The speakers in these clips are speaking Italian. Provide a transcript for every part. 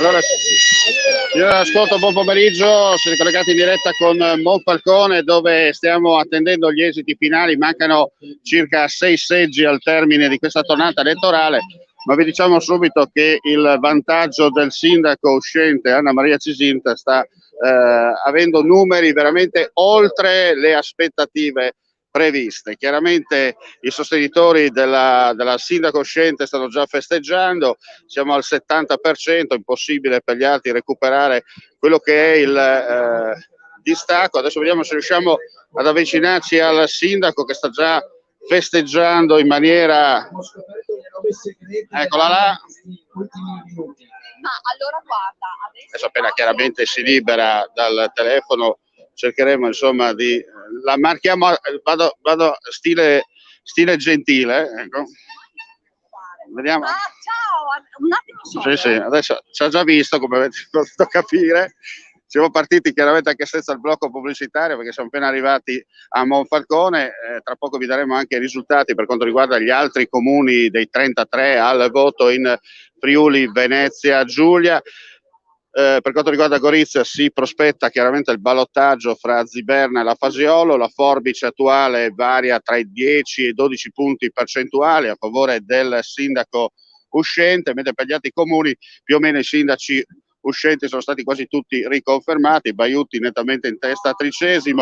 Allora, io ascolto, buon pomeriggio, siete collegati in diretta con Monfalcone dove stiamo attendendo gli esiti finali, mancano circa 6 seggi al termine di questa tornata elettorale, ma vi diciamo subito che il vantaggio del sindaco uscente Anna Maria Cisinta sta avendo numeri veramente oltre le aspettative previste. Chiaramente i sostenitori della sindaco uscente stanno già festeggiando, siamo al 70%, impossibile per gli altri recuperare quello che è il distacco. Adesso vediamo se riusciamo ad avvicinarci al sindaco che sta già festeggiando in maniera... Eccola là. Ma allora guarda, Adesso appena chiaramente si libera dal telefono cercheremo insomma di... la marchiamo, vado stile gentile, ecco. Vediamo. Ah, ciao, un attimo solo. Sì, sì, adesso ci ha già visto, come avete potuto capire. Siamo partiti chiaramente anche senza il blocco pubblicitario perché siamo appena arrivati a Monfalcone, tra poco vi daremo anche i risultati per quanto riguarda gli altri comuni dei 33 al voto in Friuli, Venezia, Giulia. Per quanto riguarda Gorizia si prospetta chiaramente il ballottaggio fra Ziberna e la Fasiolo, la forbice attuale varia tra i 10 e i 12 punti percentuali a favore del sindaco uscente, mentre per gli altri comuni più o meno i sindaci uscenti sono stati quasi tutti riconfermati, Baiuti nettamente in testa, 13°.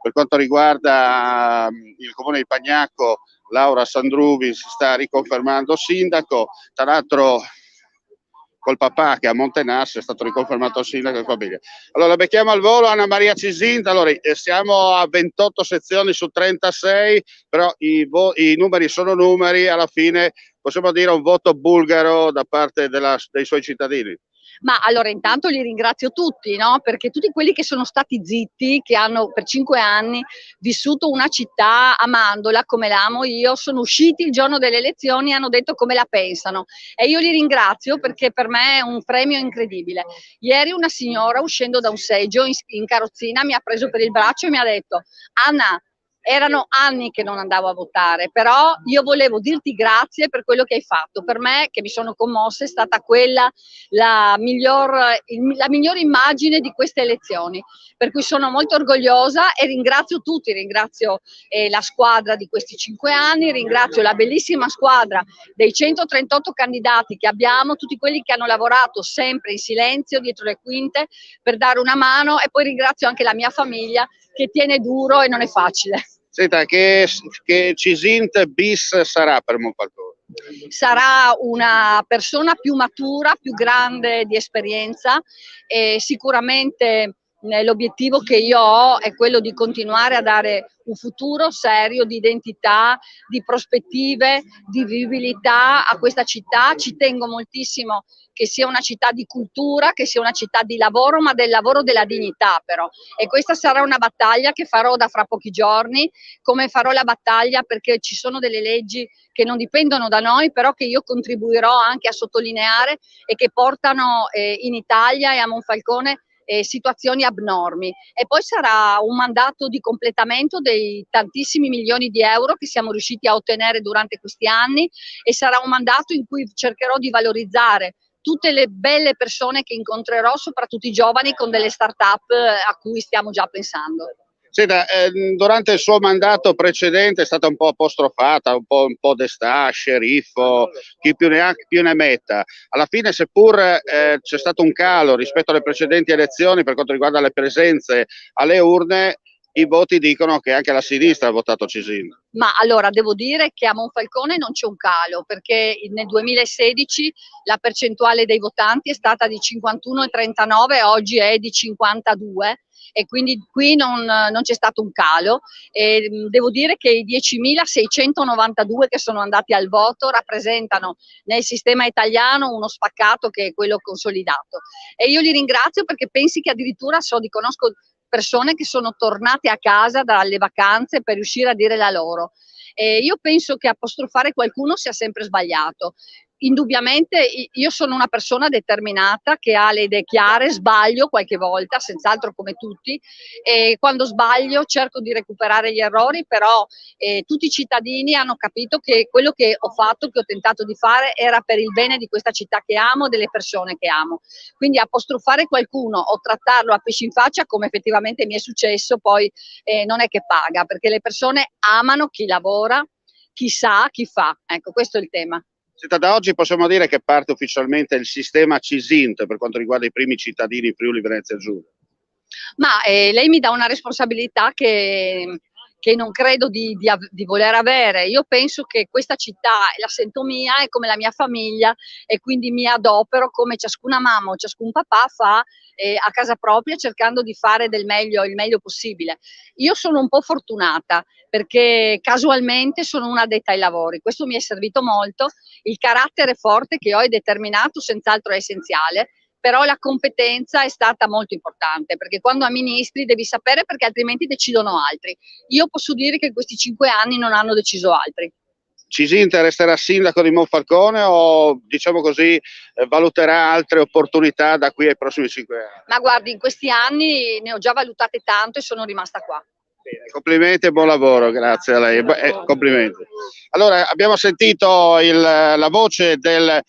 Per quanto riguarda il comune di Pagnacco, Laura Sandruvi si sta riconfermando sindaco, tra l'altro col papà che a Montenasso è stato riconfermato sindaco di famiglia. Allora becchiamo al volo Anna Maria Cisinta. Allora siamo a 28 sezioni su 36, però i numeri sono numeri, alla fine possiamo dire un voto bulgaro da parte dei suoi cittadini. Ma allora intanto li ringrazio tutti, no? Perché tutti quelli che sono stati zitti, che hanno per 5 anni vissuto una città amandola come l'amo io, sono usciti il giorno delle elezioni e hanno detto come la pensano. E io li ringrazio perché per me è un premio incredibile. Ieri una signora uscendo da un seggio in carrozzina mi ha preso per il braccio e mi ha detto: Anna, erano anni che non andavo a votare, però io volevo dirti grazie per quello che hai fatto. Per me, che mi sono commossa, è stata quella la migliore immagine di queste elezioni, per cui sono molto orgogliosa e ringrazio tutti, ringrazio la squadra di questi 5 anni, ringrazio la bellissima squadra dei 138 candidati che abbiamo, tutti quelli che hanno lavorato sempre in silenzio dietro le quinte per dare una mano, e poi ringrazio anche la mia famiglia che tiene duro e non è facile. Senta, che Cisint bis sarà per Monfalcone? Sarà una persona più matura, più grande di esperienza, e sicuramente l'obiettivo che io ho è quello di continuare a dare un futuro serio di identità, di prospettive, di vivibilità a questa città. Ci tengo moltissimo che sia una città di cultura, che sia una città di lavoro, ma del lavoro della dignità però. E questa sarà una battaglia che farò da fra pochi giorni, come farò la battaglia perché ci sono delle leggi che non dipendono da noi, però che io contribuirò anche a sottolineare e che portano in Italia e a Monfalcone situazioni abnormi. E poi sarà un mandato di completamento dei tantissimi milioni di euro che siamo riusciti a ottenere durante questi anni, e sarà un mandato in cui cercherò di valorizzare tutte le belle persone che incontrerò, soprattutto i giovani con delle start-up a cui stiamo già pensando. Senta, durante il suo mandato precedente è stata un po' apostrofata, un po' destà, sceriffo, chi più ne ha più ne metta. Alla fine, seppur c'è stato un calo rispetto alle precedenti elezioni per quanto riguarda le presenze alle urne, i voti dicono che anche la sinistra ha votato Cisinta. Ma allora devo dire che a Monfalcone non c'è un calo, perché nel 2016 la percentuale dei votanti è stata di 51,39, oggi è di 52, e quindi qui non c'è stato un calo. E devo dire che i 10.692 che sono andati al voto rappresentano nel sistema italiano uno spaccato che è quello consolidato. E io li ringrazio perché pensi che addirittura conosco persone che sono tornate a casa dalle vacanze per riuscire a dire la loro. Io penso che apostrofare qualcuno sia sempre sbagliato. indubbiamente io sono una persona determinata che ha le idee chiare, sbaglio qualche volta, senz'altro come tutti, e quando sbaglio cerco di recuperare gli errori, però tutti i cittadini hanno capito che quello che ho fatto, che ho tentato di fare, era per il bene di questa città che amo, delle persone che amo. Quindi apostrofare qualcuno o trattarlo a pesci in faccia, come effettivamente mi è successo, poi non è che paga, perché le persone amano chi lavora, chi sa, chi fa. Ecco, questo è il tema. Senta, da oggi possiamo dire che parte ufficialmente il sistema CISINT per quanto riguarda i primi cittadini in Friuli Venezia Giulia. Ma lei mi dà una responsabilità che non credo di voler avere. Io penso che questa città la sento mia, è come la mia famiglia e quindi mi adopero come ciascuna mamma o ciascun papà fa a casa propria, cercando di fare del meglio, il meglio possibile. Io sono un po' fortunata perché casualmente sono una addetta ai lavori, questo mi è servito molto, il carattere forte che ho è determinato, senz'altro è essenziale, però la competenza è stata molto importante, perché quando amministri devi sapere, perché altrimenti decidono altri. Io posso dire che questi 5 anni non hanno deciso altri. CISINT resterà sindaco di Monfalcone o, diciamo così, valuterà altre opportunità da qui ai prossimi 5 anni? Ma guardi, in questi anni ne ho già valutate tanto e sono rimasta qua. Bene, complimenti e buon lavoro, grazie a lei. Complimenti. Allora, abbiamo sentito la voce della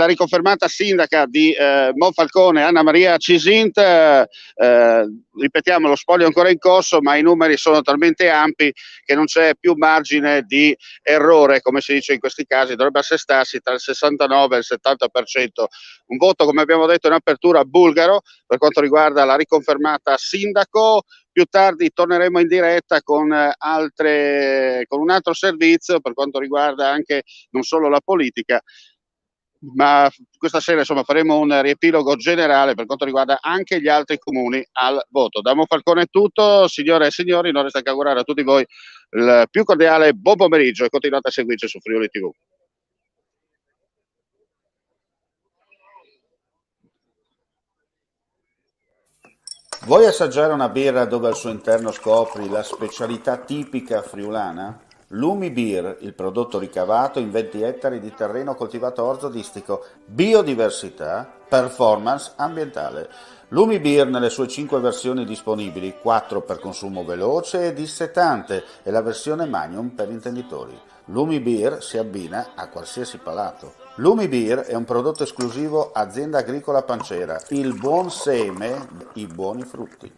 riconfermata sindaca di Monfalcone, Anna Maria CISINT. Ripetiamo, lo spoglio è ancora in corso, ma i numeri sono talmente ampi che non c'è più margine di errore, come si dice in questi casi, dovrebbe assestarsi tra il 69 e il 70%. Un voto, come abbiamo detto in apertura, bulgaro per quanto riguarda la riconfermata sindaco. Più tardi torneremo in diretta con un altro servizio per quanto riguarda anche non solo la politica, ma questa sera insomma faremo un riepilogo generale per quanto riguarda anche gli altri comuni al voto. Da Monfalcone è tutto, signore e signori, non resta che augurare a tutti voi il più cordiale buon pomeriggio e continuate a seguirci su Friuli TV. Vuoi assaggiare una birra dove al suo interno scopri la specialità tipica friulana? Lumi Beer, il prodotto ricavato in 20 ettari di terreno coltivato orzodistico, biodiversità, performance ambientale. Lumi Beer nelle sue 5 versioni disponibili, 4 per consumo veloce e dissetante e la versione Magnum per intenditori. Lumi Beer si abbina a qualsiasi palato. Lumi Beer è un prodotto esclusivo Azienda Agricola Pancera, il buon seme, i buoni frutti.